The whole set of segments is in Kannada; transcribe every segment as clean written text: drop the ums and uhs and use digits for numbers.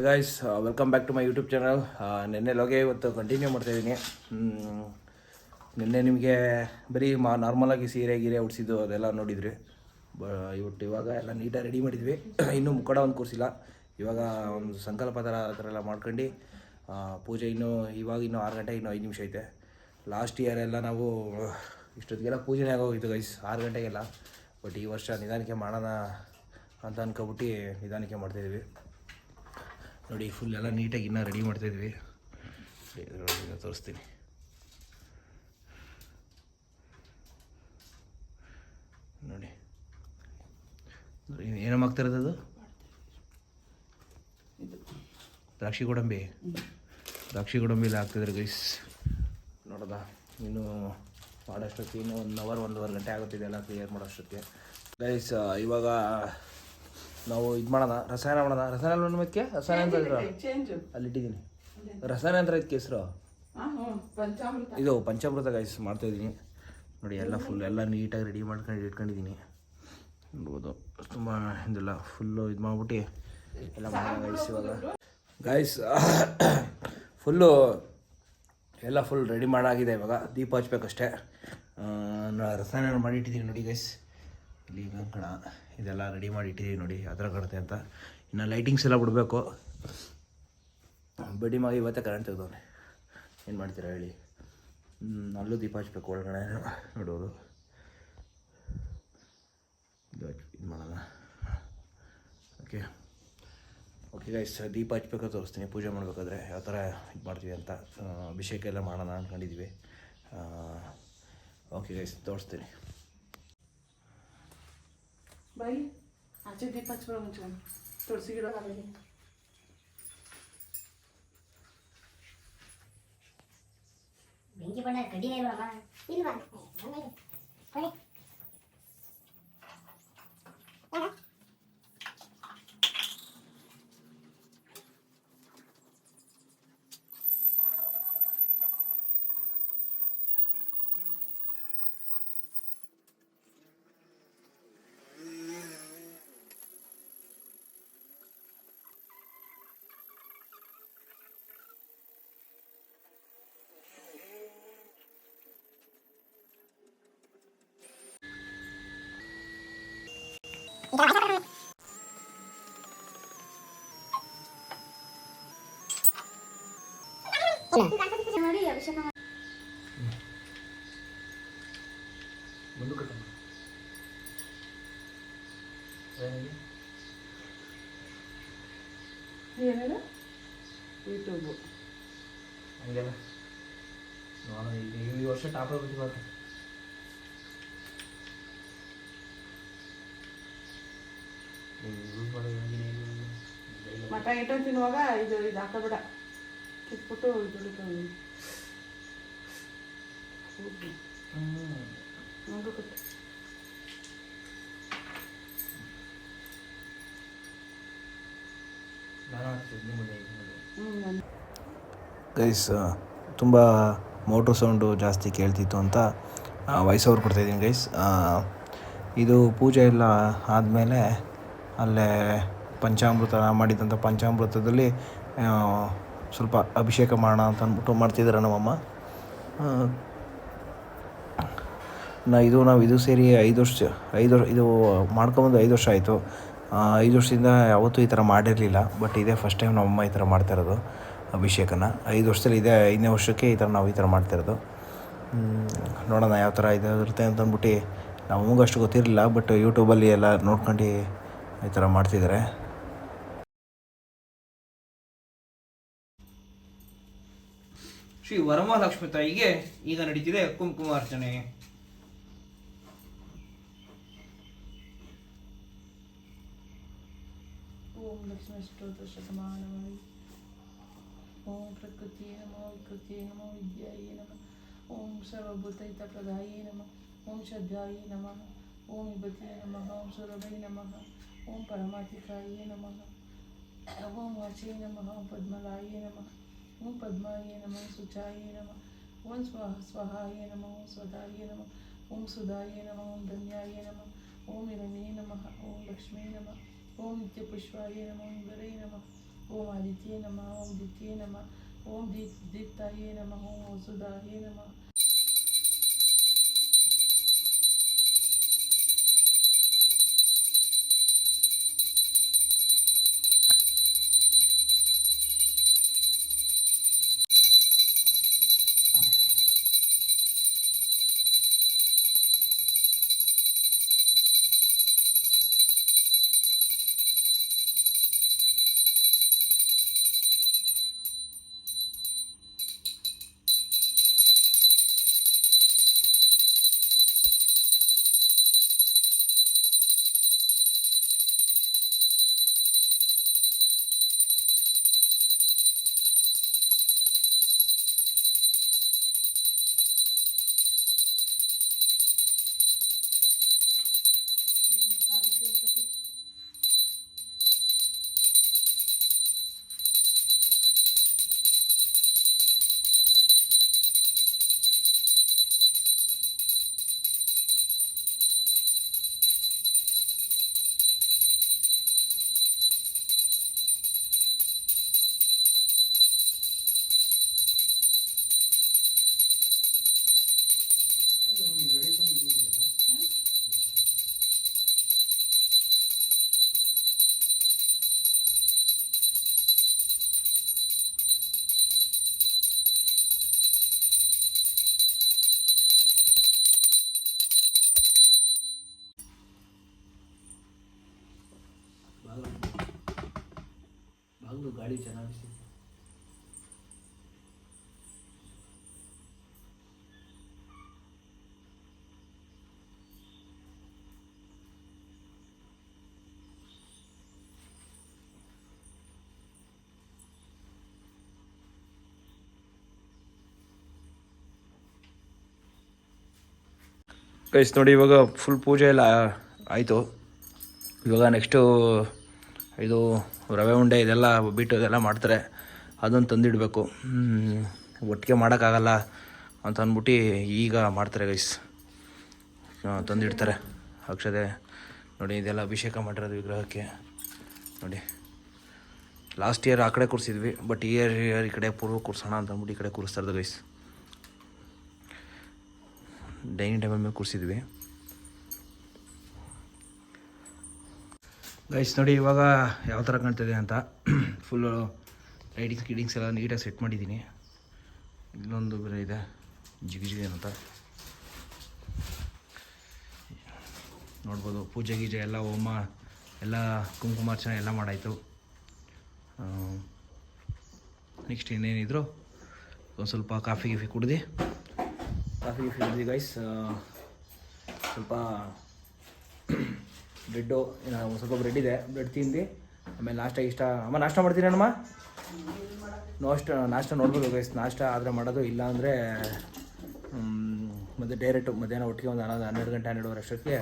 Guys, welcome back to my YouTube channel. ನಿನ್ನೆ ಲೋಗೆ ಇವತ್ತು ಕಂಟಿನ್ಯೂ ಮಾಡ್ತಾಯಿದ್ದೀನಿ. ನಿನ್ನೆ ನಿಮಗೆ ಬರೀ ನಾರ್ಮಲಾಗಿ ಸೀರೆ ಗೀರೆ ಉಡಿಸಿದ್ದು ಅದೆಲ್ಲ ನೋಡಿದ್ರಿ. ಇವಾಗ ಎಲ್ಲ ನೀಟಾಗಿ ರೆಡಿ ಮಾಡಿದ್ವಿ. ಇನ್ನೂ ಮುಖಡ ಒಂದು ಕೂರಿಸಿಲ್ಲ. ಇವಾಗ ಒಂದು ಸಂಕಲ್ಪ ಆ ಥರ ಎಲ್ಲ ಮಾಡ್ಕೊಂಡು ಪೂಜೆ ಇನ್ನೂ 6 ಗಂಟೆ ಇನ್ನೂ 5 ನಿಮಿಷ ಐತೆ. ಲಾಸ್ಟ್ ಇಯರ್ ಎಲ್ಲ ನಾವು ಇಷ್ಟೊತ್ತಿಗೆಲ್ಲ ಪೂಜೆನೇ ಆಗೋಗಿತ್ತು ಗೈಸ್, 6 ಗಂಟೆಗೆಲ್ಲ. ಬಟ್ ಈ ವರ್ಷ ನಿಧಾನಕ್ಕೆ ಮಾಡೋಣ ಅಂತ ಅನ್ಕೊಬಿಟ್ಟು ನಿಧಾನಕ್ಕೆ ಮಾಡ್ತಾಯಿದ್ವಿ. ನೋಡಿ, ಫುಲ್ ಎಲ್ಲ ನೀಟಾಗಿ ಇನ್ನೂ ರೆಡಿ ಮಾಡ್ತಾಯಿದ್ವಿ. ತೋರಿಸ್ತೀನಿ ನೋಡಿ. ಏನಮ್ಮ ಆಗ್ತಿರೋದು? ಅದು ದ್ರಾಕ್ಷಿ ಗೋಡಂಬಿಲಿ ಆಗ್ತಿದ್ರೆ ಗೈಸ್. ನೋಡೋದ, ಇನ್ನು ಮಾಡೋಷ್ಟೊತ್ತಿಗೆ ಇನ್ನೂ 1 ಗಂಟೆ ಆಗುತ್ತಿದೆ ಎಲ್ಲ ಕ್ಲಿಯರ್ ಮಾಡೋಷ್ಟೊತ್ತಿಗೆ ಗೈಸ್. ಇವಾಗ ನಾವು ಇದು ಮಾಡೋಣ, ರಸಾಯನ ಮಾಡೋಣ. ರಸಾಯನ ಅನ್ನೋದಕ್ಕೆ ರಸಾಯನ ಅಂತ ಅಲ್ಲಿಟ್ಟಿದ್ದೀನಿ. ರಸಾಯನ ಅಂತ ಇದಕ್ಕೆ ಹೆಸರು ಇದು ಪಂಚಾಮೃತ ಗೈಸ್ ಮಾಡ್ತಾಯಿದ್ದೀನಿ. ನೋಡಿ, ಎಲ್ಲ ಫುಲ್ ಎಲ್ಲ ನೀಟಾಗಿ ರೆಡಿ ಮಾಡ್ಕೊಂಡು ಇಟ್ಕೊಂಡಿದ್ದೀನಿ. ನೋಡ್ಬೋದು, ತುಂಬ ಇದೆಲ್ಲ ಫುಲ್ಲು ಇದು ಮಾಡ್ಬಿಟ್ಟು ಎಲ್ಲ ಮಾಡೋಣ ಗೈಸ್. ಇವಾಗ ಗೈಸ್ ಫುಲ್ಲು ಎಲ್ಲ ಫುಲ್ ರೆಡಿ ಮಾಡಾಗಿದೆ. ಇವಾಗ ದೀಪ ಹಚ್ಬೇಕಷ್ಟೇ. ರಸಾಯನ ಮಾಡಿಟ್ಟಿದ್ದೀನಿ ನೋಡಿ ಗೈಸ್. ಇಲ್ಲಿ ಕಂಕಣ ಇದೆಲ್ಲ ರೆಡಿ ಮಾಡಿ ಇಟ್ಟಿದ್ದೀವಿ ನೋಡಿ, ಅದರ ಕಾಣುತ್ತೆ ಅಂತ. ಇನ್ನು ಲೈಟಿಂಗ್ಸ್ ಎಲ್ಲ ಬಿಡಬೇಕು. ಬಡ್ಡಿ ಮಗ ಇವತ್ತೇ ಕರೆಂಟ್ ತೆಗೆದವನೆ, ಏನು ಮಾಡ್ತೀರಾ ಹೇಳಿ. ಅಲ್ಲೂ ದೀಪ ಹಚ್ಬೇಕು ಒಳಗಡೆ ನೋಡೋದು. ಇದು ಮಾಡೋಣ. ಓಕೆ ಗೈಸ್, ದೀಪ ಹಚ್ಬೇಕಾದ್ರೆ ತೋರಿಸ್ತೀನಿ. ಪೂಜೆ ಮಾಡಬೇಕಾದ್ರೆ ಯಾವ ಥರ ಇದು ಮಾಡ್ತೀವಿ ಅಂತ. ಅಭಿಷೇಕ ಎಲ್ಲ ಮಾಡೋಣ ಅಂದ್ಕೊಂಡಿದ್ವಿ. ಓಕೆ ಗೈಸ್, ತೋರಿಸ್ತೀನಿ. ಬಾಯಿ ಆಚೆ ದೀಪ ಹಚ್ಕೊಳ್ಳೋ ಮುಂಚೆ ತುಳಸಿ ಗಿಡ ಹಾಗೆ ಬೆಂಕಿ ಬಣ್ಣ ಕಡಿಮೆ ಇಲ್ವಾ? ಇಲ್ವಾ? ಮಾಡಿ ಅಭಿಷೇಕ ಏನೇನು ಯೂಟ್ಯೂಬು ಹಂಗೆಲ್ಲ ನೋಡೋಣ. ಈ ವರ್ಷ ಟಾಪ್ ಬಿಟ್ಟು ಮಟ ಗಿಟ ತಿನ್ನುವಾಗ ಇದು ಹಾಕಬೇಡ, ಕಿತ್ಬಿಟ್ಟು ದುಡಿತು ಗೈಸ್. ತುಂಬ ಮೋಟ್ರ್ ಸೌಂಡು ಜಾಸ್ತಿ ಕೇಳ್ತಿತ್ತು ಅಂತ ವಾಯ್ಸ್ ಓವರ್ ಕೊಡ್ತಾಯಿದ್ದೀನಿ ಗೈಸ್. ಇದು ಪೂಜೆ ಎಲ್ಲ ಆದಮೇಲೆ ಅಲ್ಲೇ ಪಂಚಾಮೃತ ಮಾಡಿದಂಥ ಪಂಚಾಮೃತದಲ್ಲಿ ಸ್ವಲ್ಪ ಅಭಿಷೇಕ ಮಾಡೋಣ ಅಂತ ಅಂದ್ಬಿಟ್ಟು ಮಾಡ್ತಿದ್ದಾರೆ ನಮ್ಮಮ್ಮ. ನಾವು ಇದು ಸೇರಿ 5 ವರ್ಷ ಇದು ಮಾಡ್ಕೊಂಬಂದು 5 ವರ್ಷ ಆಯಿತು. 5 ವರ್ಷದಿಂದ ಯಾವತ್ತೂ ಈ ಥರ ಮಾಡಿರಲಿಲ್ಲ. ಬಟ್ ಇದೇ ಫಸ್ಟ್ ಟೈಮ್ ನಮ್ಮಮ್ಮ ಈ ಥರ ಮಾಡ್ತಾಯಿರೋದು ಅಭಿಷೇಕನ. 5 ವರ್ಷದಲ್ಲಿ ಇದೇ 5ನೇ ವರ್ಷಕ್ಕೆ ಈ ಥರ ಮಾಡ್ತಾಯಿರೋದು. ನೋಡೋಣ ಯಾವ ಥರ ಇರುತ್ತೆ ಅಂತ ಅಂದ್ಬಿಟ್ಟು. ನಮಗೂ ಅಷ್ಟು ಗೊತ್ತಿರಲಿಲ್ಲ, ಬಟ್ ಯೂಟ್ಯೂಬಲ್ಲಿ ಎಲ್ಲ ನೋಡ್ಕೊಂಡು ಈ ಥರ ಮಾಡ್ತಿದ್ದಾರೆ. ಶ್ರೀ ವರಮಹಾಲಕ್ಷ್ಮಿ ತಾಯಿಗೆ ಈಗ ನಡೀತಿದೆ ಕುಂಕುಮಾರ್ಚನೆ. ಓಂ ಲಕ್ಷ್ಮೀ ಸ್ತೋತ್ರ ಶತಮಾನವೈ. ಓಂ ಪ್ರಕೃತಿಯೇ ನಮೋ ವಿಕೃತಿಯೇ ನಮೋ ವಿದ್ಯಾಯೇ ನಮಃ. ಓಂ ಸರ್ವಭೂತೈತ ಪ್ರದಾಯೇ ನಮಃ. ಓಂ ಶ್ರದ್ಧಾಯೇ ನಮಃ. ಓಂ ವಿಭೂತಿಯೇ ನಮಃ. ಓಂ ಸುರಭೈ ನಮಃ. ಓಂ ಪರಮಾತಿಕಾಯೇ ನಮಃ. ಓಂ ವಾಚೇ ನಮಃ. ಓಂ ಪದ್ಮಲಾಯೇ ನಮಃ. ಓಂ ಪದ್ಮಾಯೇ ನಮಃ. ಶುಚಾಯೇ ನಮಃ. ಓಂ ಸ್ವಹಾಯೇ ನಮಃ. ಓಂ ಸ್ವದಾಯೇ ನಮಃ. ಓಂ ಸುಧಾಯೇ ನಮಃ. ಓಂ ಧನ್ಯಾಯೇ ನಮಃ. ಓಂ ಹಿರಣ್ಯೇ ನಮಃ. ಓಂ ಲಕ್ಷ್ಮೀ ನಮಃ. ಓಂ ನಿತ್ಯಪುಷ್ಪಾಯೇ ನಮಃ. ಓಂ ಗರೈ ನಮಃ. ಓಂ ಆದಿತ್ಯೇ ನಮಃ ಓಂ ದಿತ್ಯೇ ನಮಃ ಓಂ ದೀಪ್ತಾಯೇ ನಮಃ ಓಂ ವಸುಧಾಯೇ ನಮಃ. ಬಾಗಿಲು ಗಾಳಿ ಚೆನ್ನಾಗಿ ಗೈಸ್ ನೋಡಿ, ಇವಾಗ ಫುಲ್ ಪೂಜೆ ಎಲ್ಲ ಆಯಿತು. ಇವಾಗ ನೆಕ್ಸ್ಟು ಇದು ರವೆ ಉಂಡೆ ಇದೆಲ್ಲ ಬಿಟ್ಟು ಇದೆಲ್ಲ ಮಾಡ್ತಾರೆ, ಅದನ್ನು ತಂದಿಡಬೇಕು. ಒಟ್ಟಿಗೆ ಮಾಡೋಕ್ಕಾಗಲ್ಲ ಅಂತ ಅಂದ್ಬಿಟ್ಟು ಈಗ ಮಾಡ್ತಾರೆ ಗೈಸ್, ತಂದಿಡ್ತಾರೆ ಅಕ್ಷತೆ. ನೋಡಿ ಇದೆಲ್ಲ ಅಭಿಷೇಕ ಮಾಡಿರೋದು ವಿಗ್ರಹಕ್ಕೆ. ನೋಡಿ ಲಾಸ್ಟ್ ಇಯರ್ ಆ ಕಡೆ ಕೂರಿಸಿದ್ವಿ, ಬಟ್ ಈ ಇಯರ್ ಈ ಕಡೆ ಪೂರ್ವ ಕೂರಿಸೋಣ ಅಂತ ಅಂದ್ಬಿಟ್ಟು ಈ ಕಡೆ ಕೂರಿಸ್ತಾ ಇರೋದು ಗೈಸ್. ಡೈನಿಂಗ್ ಟೇಬಲ್ ಮೇಲೆ ಕೂರಿಸಿದ್ವಿ ಗೈಸ್. ನೋಡಿ ಇವಾಗ ಯಾವ ಥರ ಕಾಣ್ತಿದೆ ಅಂತ ಫುಲ್ಲು ಲೈಟಿಂಗ್ಸ್ ಎಲ್ಲ ನೀಟಾಗಿ ಸೆಟ್ ಮಾಡಿದ್ದೀನಿ. ಇಲ್ಲೊಂದು ಬೇರೆ ಇದೆ ಜಿಗಿ ಅಂತ ನೋಡ್ಬೋದು. ಪೂಜೆ ಗೀಜೆ ಎಲ್ಲ ಹೋಮ ಎಲ್ಲ ಕುಂಕುಮಾರ್ಚನೆ ಎಲ್ಲ ಮಾಡಾಯಿತು. ನೆಕ್ಸ್ಟ್ ಇನ್ನೇನಿದ್ರು ಒಂದು ಸ್ವಲ್ಪ ಕಾಫಿ ಕುಡ್ದು ಗೈಸ್. ಸ್ವಲ್ಪ ಬ್ರೆಡ್ಡು ಒಂದು ಸ್ವಲ್ಪ ಬ್ರೆಡ್ ಇದೆ, ಬ್ರೆಡ್ ತಿಂದು ಆಮೇಲೆ ನಾಷ್ಟ ನಾಷ್ಟ ಮಾಡ್ತೀನಿ ಅಮ್ಮ. ನಾಷ್ಟ ನೋಡ್ಬೋದು ಗೈಸ್, ನಾಷ್ಟ ಆದರೆ ಮಾಡೋದು, ಇಲ್ಲ ಅಂದರೆ ಮತ್ತು ಡೈರೆಕ್ಟು ಮಧ್ಯಾಹ್ನ ಒಟ್ಟಿಗೆ ಒಂದು 12 ಗಂಟೆ 12:30 ಅಷ್ಟೊತ್ತಿಗೆ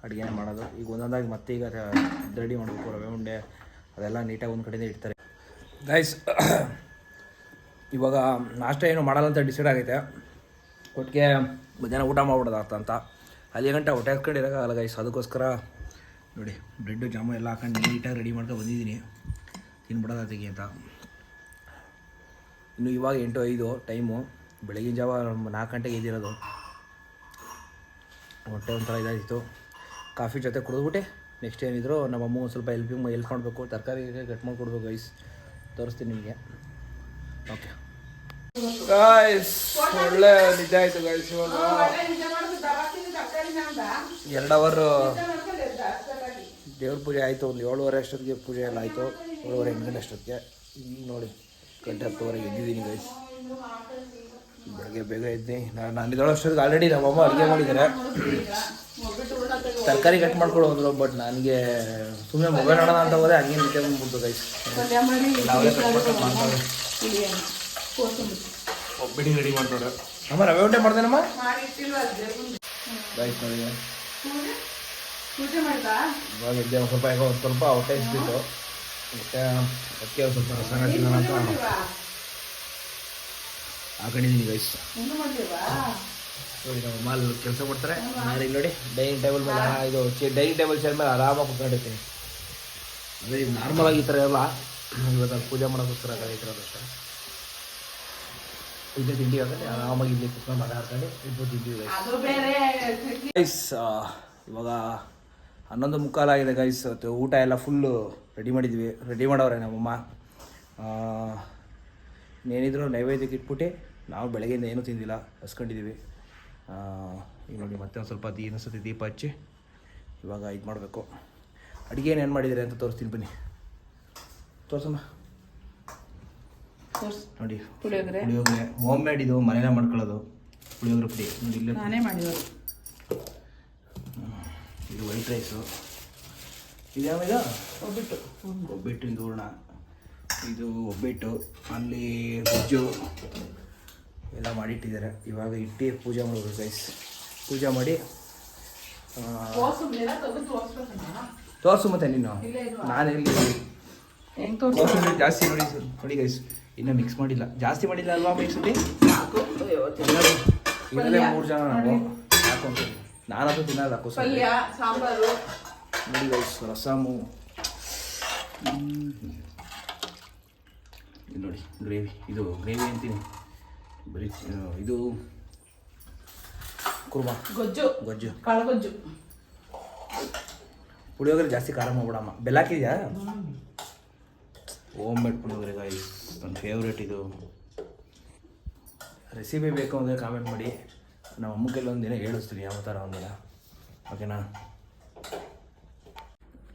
ಅಡುಗೆನೇ ಮಾಡೋದು. ಈಗ ಒಂದೊಂದಾಗಿ ಮತ್ತೆ ಈಗ ರೆಡಿ ಮಾಡಬೇಕು. ರವೆ ಉಂಡೆ ಅದೆಲ್ಲ ನೀಟಾಗಿ ಒಂದು ಕಡೆಯಿಂದ ಇಡ್ತಾರೆ ಗೈಸ್. ಇವಾಗ ನಾಷ್ಟ ಏನು ಮಾಡಲ್ಲ ಅಂತ ಡಿಸೈಡ್ ಆಗೈತೆ. ಒಟ್ಟಿಗೆ ಮಧ್ಯಾಹ್ನ ಊಟ ಮಾಡ್ಬಿಡೋದಾಗ್ತ ಅಂತ ಅಲ್ಲಿ ಗಂಟೆ ಹೊಟ್ಟೆ ಹಾಕ್ಕೊಂಡಿರೋಕ್ಕಾಗಲ್ಲ ಗೈಸ್. ಅದಕ್ಕೋಸ್ಕರ ನೋಡಿ ಬ್ರೆಡ್ಡು ಜಾಮೂನ್ ಎಲ್ಲ ಹಾಕೊಂಡು ನೀಟಾಗಿ ರೆಡಿ ಮಾಡ್ಕೊಂಡು ಬಂದಿದ್ದೀನಿ, ತಿನ್ಬಿಡೋದಾತಿಗೆ ಅಂತ. ಇನ್ನು ಇವಾಗ 8:05 ಟೈಮು, ಬೆಳಗಿನ ಜಾವ 4 ಗಂಟೆಗೆ ಎದ್ದಿರೋದು. ಹೊಟ್ಟೆ ಒಂಥರ ಇದಾಗಿತ್ತು. ಕಾಫಿ ಜೊತೆ ಕುಡಿದ್ಬಿಟ್ಟು ನೆಕ್ಸ್ಟ್ ಏನಿದ್ರು ನಮ್ಮ ಅಮ್ಮ ಒಂದು ಸ್ವಲ್ಪ ಹೆಲ್ಪ್ ಮಾಡಬೇಕು, ತರಕಾರಿ ಕಟ್ ಮಾಡಿಕೊಡ್ಬೇಕು ಗೈಸ್. ತೋರಿಸ್ತೀನಿ ನಿಮಗೆ. ಓಕೆ ಗಾಯ್ಸ್, ಒಳ್ಳೆ ನಿದ್ದೆ ಆಯಿತು ಗೈಸ್. ಇವಾಗ 2 ಅವರ್ ದೇವ್ರ ಪೂಜೆ ಆಯಿತು. ಒಂದು 7:30 ಅಷ್ಟೊತ್ತಿಗೆ ಪೂಜೆ ಎಲ್ಲ ಆಯಿತು. 7:30 8 ಗಂಟೆ ಅಷ್ಟೊತ್ತಿಗೆ. ಈಗ ನೋಡಿ 10:10 ಎದ್ದಿದ್ದೀನಿ ಗೈಸ್. ಬೆಳಗ್ಗೆ ಬೇಗ ಎದ್ದಿ ನಾನು ಇದೊಳಷ್ಟೊತ್ತಿಗೆ ಆಲ್ರೆಡಿ ನಮ್ಮಮ್ಮ ಅಡುಗೆ ಮಾಡಿದ್ದಾರೆ. ತರಕಾರಿ ಕಟ್ ಮಾಡ್ಕೊಂಡು ಹೋದ್ರು, ಬಟ್ ನನಗೆ ಸುಮ್ಮನೆ ಮೊಬೈಲ್ ನೋಡೋಣ ಅಂತ ಹೋದೆ, ಹಂಗೆ ನಿದ್ದೆ ಬಂದ್ಬಿಡ್ತು ಗೈಸ್. ಒಬ್ಬಿಡಿ ರೆಡಿ ಮಾಡ್ತಾರೆ ಅಮ್ಮ. ರವೆ ಉಂಡೆ ಮಾಡ್ದೇನಮ್ಮ ಗೈಸ್. ನೋಡಿ ಇವಾಗ ಇದ್ದೆ ಒಂದು ಸ್ವಲ್ಪ ಈಗ ಸ್ವಲ್ಪ ಹೊಟ್ಟೆ ಇಸ್ಬಿಟ್ಟು ಹೊಟ್ಟೆ ಒಂದು ಸ್ವಲ್ಪ ರಸನ ತಿನ್ನೋಣ ಅಂತ ಹಾಕೊಂಡಿದ್ದೀನಿ ಗೈಸ್. ನೋಡಿ ನಮ್ಮ ಮಾಲ್ ಕೆಲಸ ಮಾಡ್ತಾರೆ. ನಾನು ಇಲ್ಲಿ ನೋಡಿ ಡೈನಿಂಗ್ ಟೇಬಲ್ ಮೇಲೆ ಇದು ಡೈನಿಂಗ್ ಟೇಬಲ್ ಚೇರ್ ಮೇಲೆ ಆರಾಮಾಗಿ ಕುತ್ಕೊಂಡಿರ್ತೀನಿ. ಅಂದರೆ ಇದು ನಾರ್ಮಲಾಗಿ ಈ ಥರ ಎಲ್ಲ ಇವತ್ತು ಅಲ್ಲಿ ಪೂಜೆ ಮಾಡೋಕ್ಕೋಸ್ಕರ ಇಟ್ಟಿರೋದಷ್ಟೇ. ಇಲ್ಲೇ ತಿಂಡಿ ಆಗತ್ತೆ, ಆರಾಮಾಗಿ ಇಲ್ಲಿ ಕುತ್ಕೊಂಡು ಮಾತಾಡ್ಕೊಂಡು ಇಬ್ಬರು ತಿಂತೀವಿ ಗೈಸ್. ಇವಾಗ 11:15 ಆಗಿದೆ ಗೈಸ್. ಊಟ ಎಲ್ಲ ಫುಲ್ಲು ರೆಡಿ ಮಾಡಿದ್ವಿ, ರೆಡಿ ಮಾಡವ್ರೆ ನಮ್ಮಮ್ಮ. ಇನ್ನೇನಿದ್ರು ನೈವೇದ್ಯಕ್ಕೆ ಇಟ್ಬಿಟ್ಟು ನಾವು ಬೆಳಗ್ಗೆಯಿಂದ ಏನೂ ತಿಂದಿಲ್ಲ, ಹಸ್ಕೊಂಡಿದ್ದೀವಿ. ಈಗ ನೋಡಿ ಮತ್ತೆ ಒಂದು ಸ್ವಲ್ಪ ಇನ್ನೊಂದ್ಸತಿ ದೀಪ ಹಚ್ಚಿ ಇವಾಗ ಇದು ಮಾಡಬೇಕು. ಅಡುಗೆ ಏನು ಮಾಡಿದ್ದೀರಿ ಅಂತ ತೋರಿಸ್ತೀನಿ ಬನ್ನಿ. ತೋರ್ಸಮ್ಮ ನೋಡಿ. ಪುಳಿಯೋಗರೆ ಹೋಮ್ ಮೇಡ್, ಇದು ಮನೇಲೆ ಮಾಡ್ಕೊಳ್ಳೋದು ಪುಳಿಯೋಗರೆ ಪುಡಿ ನೋಡಿ. ಇಲ್ಲೇ ನಾನೇ ಮಾಡಿರೋದು. ಇದು ವೈಟ್ ರೈಸು, ಇದು ಯಾವಾಗ ಒಬ್ಬಿಟ್ಟು ಒಬ್ಬಿಟ್ಟಿನ ಹೂರ್ಣ, ಇದು ಒಬ್ಬಿಟ್ಟು, ಅಲ್ಲಿ ಗೊಜ್ಜು ಎಲ್ಲ ಮಾಡಿಟ್ಟಿದ್ದಾರೆ. ಇವಾಗ ಇಟ್ಟು ಪೂಜೆ ಮಾಡೋದು ಗೈಸ್. ಪೂಜೆ ಮಾಡಿ ತೋರಿಸು ಮತ್ತೆ ನೀನು. ನಾನು ಎಲ್ಲಿ ಜಾಸ್ತಿ ನೋಡಿ ಗೈಸ್, ಇನ್ನೂ ಮಿಕ್ಸ್ ಮಾಡಿಲ್ಲ, ಜಾಸ್ತಿ ಮಾಡಿಲ್ಲ ಅಲ್ವಾ ಮಿಕ್ಸಲ್ಲಿ? ಇದರಲ್ಲೇ 3 ಜನ ನಾವು ಹಾಕೊಂತೀವಿ. ನಾನಂತೂ ತಿನ್ನಲ್ಲ ಪಲ್ಯ ಸಾಂಬಾರು ನೋಡಿ ಗೈಸ್. ರಸಮು ನೋಡಿ, ಗ್ರೇವಿ, ಇದು ಗ್ರೇವಿ ಅಂತೀನಿ, ಬರೀ ಇದು ಕುರ್ಮಾ, ಗೊಜ್ಜು ಕಾಳುಗೊಜ್ಜು. ಪುಳಿಯೋಗರೆ ಜಾಸ್ತಿ ಖಾರ ಮಾಡ್ಬಿಡಮ್ಮ. ಬೆಲ್ಲ ಹಾಕಿದ್ಯಾ? ಹೋಮ್ ಮೇಡ್ ಪುಳಿಯೋಗರೆ ಗೈಸ್, ನನ್ನ ಫೇವ್ರೇಟ್. ಇದು ರೆಸಿಪಿ ಬೇಕು ಅಂದರೆ ಕಾಮೆಂಟ್ ಮಾಡಿ, ನಮ್ಮ ಅಮ್ಮಗೆಲ್ಲ ಒಂದಿನ ಹೇಳಿಸ್ತೀನಿ ಯಾವ ಥರ ಒಂದಿನ, ಓಕೆನಾ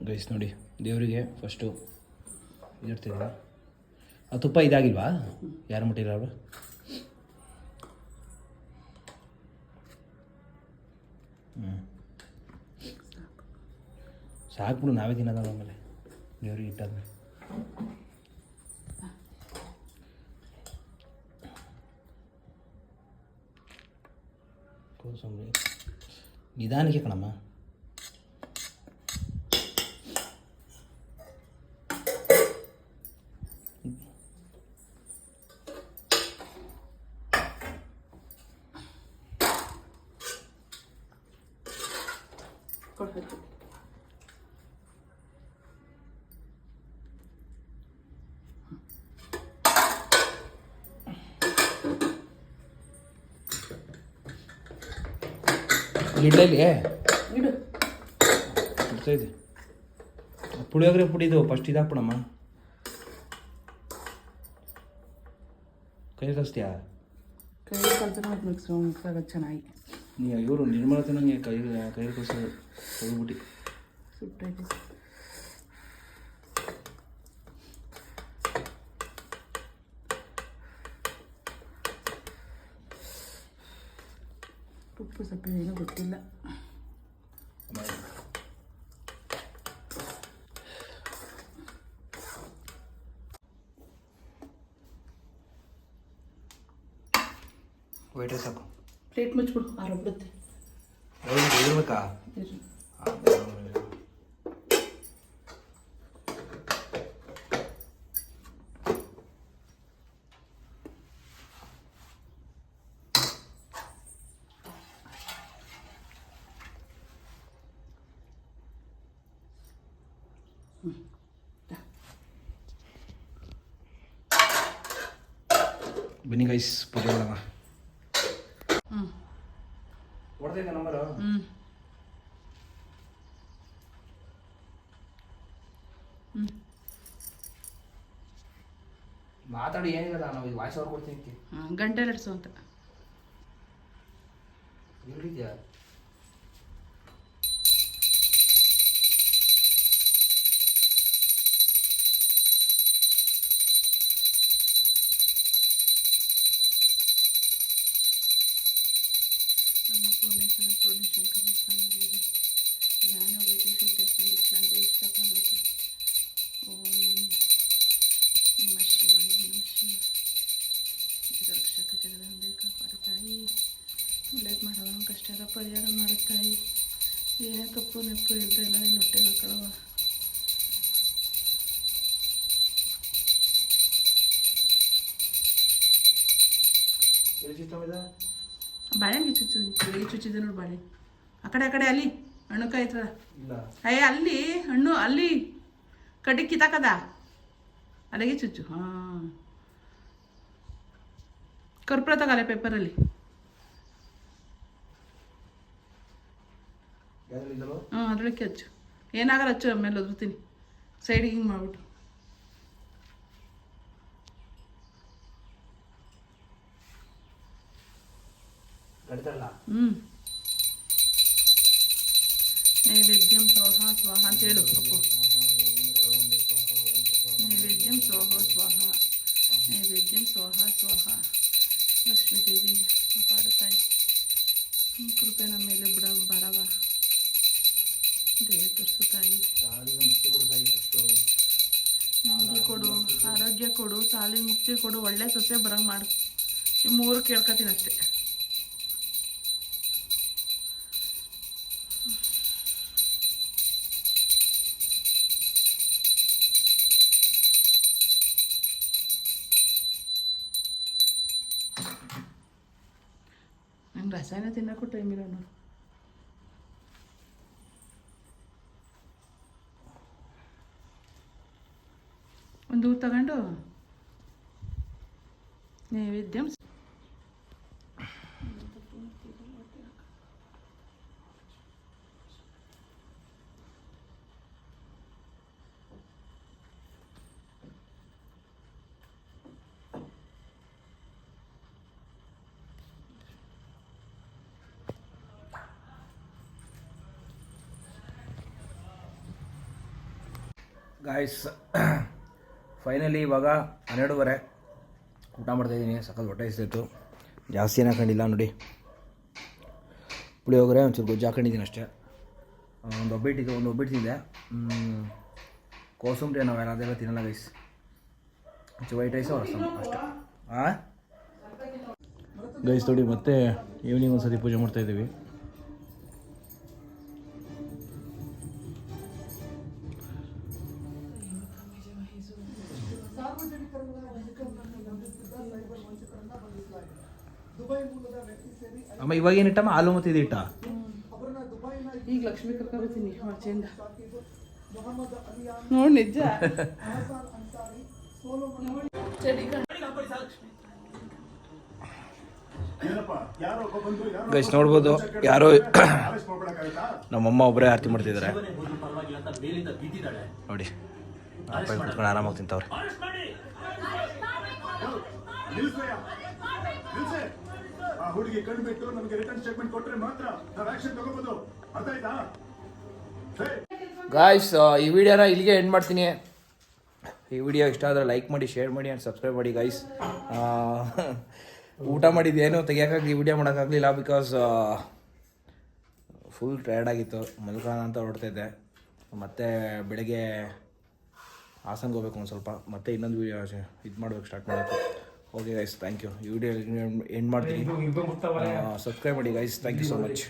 ಗೈಸ್? ನೋಡಿ ದೇವರಿಗೆ ಫಸ್ಟು ಇದಿರ್ತಿದ್ದ. ಆ ತುಪ್ಪ ಇದಾಗಿಲ್ವಾ? ಯಾರು ಮುಟ್ಟಿಲ್ಲ ಅವರು? ಸಾಕ್ಬಿಡು, ನಾವೇ ತಿನ್ನೋದಲ್ಲ ಆಮೇಲೆ ದೇವ್ರಿಗೆ ಇಟ್ಟಾದ್ಮೇಲೆ. ಕೋಸಂಬರಿ ನಿಧಾನಕ್ಕೆ ಕಣಮ್ಮ. ಇಡ್ಲಲ್ಲಿ ಇಡು ಇಡ್ತಾ ಇದೆ. ಪುಳಿಯೋಗರೆ ಪುಡಿದು ಫಸ್ಟ್ ಇದಾಕ್ಬಿಡಮ್ಮ. ಕೈ ಕಲಿಸ್ತೀಯಾ? ಕೈ ಕಲ್ತು ಮಿಕ್ಸ್ ಆಗೋದು ಚೆನ್ನಾಗಿ. ನೀವು ಇವರು ನಿರ್ಮಲತೆ ನನಗೆ ಕೈ ಕಲಿಸೋದು ಹೋಗ್ಬಿಟ್ಟು ಸುಟ್ಟೈತೆ. ಉಪ್ಪು ಸಪ್ಪೇನೋ ಗೊತ್ತಿಲ್ಲ. ವೈಟ್ ರೈಸ್ ಸಾಕು. ಪ್ಲೇಟ್ ಮುಚ್ಚಿಬಿಡು, ಆರೋಗ್ಬಿಡುತ್ತೆ. ಇರ್ಬೇಕಾ? ಬನ್ನಿ ಗೈಸ್, ಪೂಜೆ ಮಾಡೋಣ. ಹೊಡೆದೈತೆ ನಂಬರು? ಮಾತಾಡಿ ಏನಿಲ್ಲ, ನಾವು ಈಗ ವಾಯ್ಸ್ ಓವರ್ ಕೊಡ್ತೀನಿ. ಗಂಟೆ ಲಟ್ಸು ಅಂತ ಹೇಳಿದ್ಯಾ? ಅನ್ನಪೂರ್ಣೇಶ್ವರ ಪೂರ್ಣಶಂಕರ ಸ್ವಾಮಿಗಳಿಗೆ ಜ್ಞಾನ ವೈದ್ಯ ಸಿದ್ಧ ದೀಕ್ಷಾ ಪಾರ್ವತಿ. ಓಂ ನಮಃ ಶಿವಾಯ, ನಮಃ ಶಿವ. ಜಗರಕ್ಷಕ ಜಗದಂಬೆ ಕಾಪಾಡುತ್ತಾಯಿ, ಒಳ್ಳೇದು ಮಾಡವ, ಕಷ್ಟರ ಪರಿಹಾರ ಮಾಡುತ್ತಾಯಿ. ಏನೇ ಕಪ್ಪು ನೆಪ್ಪು ಇಲ್ಲದೆ ಎಲ್ಲ ನಿನ್ನ ಹೊಟ್ಟೆಗೆ ಹಾಕೊಳ್ಳವ. ಬಾಳೆಹಣ್ಣು ಚುಚ್ಚು, ಎಲ್ಲಿ ಚುಚ್ಚಿದೆ ನೋಡಿ ಬಾಳೆ. ಆ ಕಡೆ ಅಲ್ಲಿ ಹಣ್ಣುಕಾಯಿ ಹತ್ರ. ಅಯ್ಯ ಅಲ್ಲಿ ಹಣ್ಣು, ಅಲ್ಲಿ ಕಡ್ಡಿ ಕಿತ್ತಾಕದ. ಅಲ್ಲಿಗೆ ಚುಚ್ಚು. ಹಾಂ, ಕರ್ಪೂರ ತಗೊಳ್ಳೆ ಪೇಪರಲ್ಲಿ. ಹಾಂ, ಅದರೊಳಕ್ಕೆ ಹಚ್ಚು. ಏನಾಗಲ್ಲ, ಹಚ್ಚು. ಆಮೇಲೆ ಒದ್ರುತ್ತೀನಿ ಸೈಡಿಗೆ ಹಿಂಗೆ ಮಾಡ್ಬಿಟ್ಟು. ನೈವೇದ್ಯಂ ಸ್ವಾಹ ಸ್ವಾಹ ಅಂತ ಹೇಳು ಅಪ್ಪು. ನೈವೇದ್ಯಂ ಸ್ವಾಹ ಸ್ವಾಹ, ನೈವೇದ್ಯಂ ಸ್ವಾಹ ಸ್ವಾಹ. ಲಕ್ಷ್ಮೀ ದೇವಿ ಕಾಪಾಡುತ್ತಾಯಿ, ಕೃಪೆ ನಮ್ಮ ಮೇಲೆ ಬರವ ದೇಹ ತೋರಿಸುತ್ತಾಯಿ. ನೆಮ್ಮದಿ ಕೊಡು, ಆರೋಗ್ಯ ಕೊಡು, ಸಾಲಿನ ಮುಕ್ತಿ ಕೊಡು, ಒಳ್ಳೆ ಸೊಸೆ ಬರಂಗೆ ಮಾಡು. ಈ 3 ಕೇಳ್ಕೊತೀನಿ ಅಷ್ಟೇ. ನಂಗೆ ರಸಾಯನ ತಿನ್ನೋಕ್ಕೂ ಟೈಮ್ ಇಲ್ಲ ನೋಡು. ಒಂದು ಹೂ ತಗೊಂಡು ನೈವೇದ್ಯಂ ಗಾಯ್ಸ್, ಫೈನಲಿ ಇವಾಗ 12:30 ಊಟ ಮಾಡ್ತಾಯಿದ್ದೀನಿ. ಸಕ್ಕತ್ ಹೊಟ್ಟೆ ಹಸಿತು, ಜಾಸ್ತಿ ಏನು ಹಾಕೊಂಡಿಲ್ಲ ನೋಡಿ. ಪುಳಿಯೋಗರೆ ಒಂಚೂರು ಗೊಜ್ಜು ಹಾಕೊಂಡಿದ್ದೀನಿ ಅಷ್ಟೇ. ಒಂದು ಒಬ್ಬಿಟ್ಟು ತಿಂದೆ. ಕೋಸಂಬರಿ ನಾವೆಲ್ಲ ಅದೆಲ್ಲ ತಿನ್ನಲ್ಲ ಗೈಸ್. ಒಂಚೂರು ವೈಟ್ ರೈಸು ರಸಮ್ ಅಷ್ಟೇ. ಗೈಸ್ ನೋಡಿ, ಮತ್ತೆ ಈವ್ನಿಂಗ್ ಒಂದ್ಸತಿ ಪೂಜೆ ಮಾಡ್ತಾಯಿದ್ದೀವಿ. ಅಮ್ಮ ಇವಾಗ ಏನಿಟ್ಟಮ್ಮ? ಹಾಲು ಮತ್ತು ಇದು ಇಟ್ಟ. ಈಗ ಲಕ್ಷ್ಮಿ ಕರ್ಕೊಬತ್ತೀನಿ ಆಚೆಯಿಂದ. ನೋಡಿ ನಿಜ ಗೈಸ್ ನೋಡ್ಬೋದು, ಯಾರೋ ನಮ್ಮಮ್ಮ ಒಬ್ಬರೇ ಆರತಿ ಮಾಡ್ತಿದ್ದಾರೆ ನೋಡಿ. ಕುತ್ಕೊಂಡು ಆರಾಮಾಗಿ ತಿಂತವ್ರೆ. ಹುಡುಗಿ ಕಂಡುಬಿಟ್ಟು ನಮಗೆ ರಿಟರ್ನ್ ಸ್ಟೇಟ್ಮೆಂಟ್ ಕೊಟ್ಟರೆ ಮಾತ್ರ ನಾವು ಆಕ್ಷನ್ ತಗೋಬಹುದು. ಅರ್ಥ ಆಯ್ತಾ? ಗಾಯ್ಸ್, ಈ ವಿಡಿಯೋನ ಇಲ್ಲಿಗೆ ಎಂಡ್ ಮಾಡ್ತೀನಿ. ಈ ವಿಡಿಯೋ ಇಷ್ಟ ಆದರೆ ಲೈಕ್ ಮಾಡಿ, ಶೇರ್ ಮಾಡಿ ಆ್ಯಂಡ್ ಸಬ್ಸ್ಕ್ರೈಬ್ ಮಾಡಿ ಗೈಸ್. ಊಟ ಮಾಡಿದ್ದೇನು ತೆಗಿಯೋಕ್ಕಾಗಲಿ, ವಿಡಿಯೋ ಮಾಡೋಕ್ಕಾಗಲಿಲ್ಲ, ಬಿಕಾಸ್ ಫುಲ್ ಟಯರ್ಡ್ ಆಗಿತ್ತು. ಮಲ್ಕೋಣ ಅಂತ ಹೊರಡ್ತಾಯಿದ್ದೆ. ಮತ್ತು ಬೆಳಗ್ಗೆ ಹಾಸನ್ಗೆ ಹೋಗ್ಬೇಕು ಒಂದು ಸ್ವಲ್ಪ, ಮತ್ತೆ ಇನ್ನೊಂದು ವಿಡಿಯೋ ಇದು ಮಾಡಬೇಕು, ಸ್ಟಾರ್ಟ್ ಮಾಡಬೇಕು. Okay guys, thank you. ಈ ವಿಡಿಯೋ ಎಂಡ್ ಮಾಡ್ತೀನಿ. ಸಬ್ಸ್ಕ್ರೈಬ್ ಮಾಡಿ guys. Thank you so much.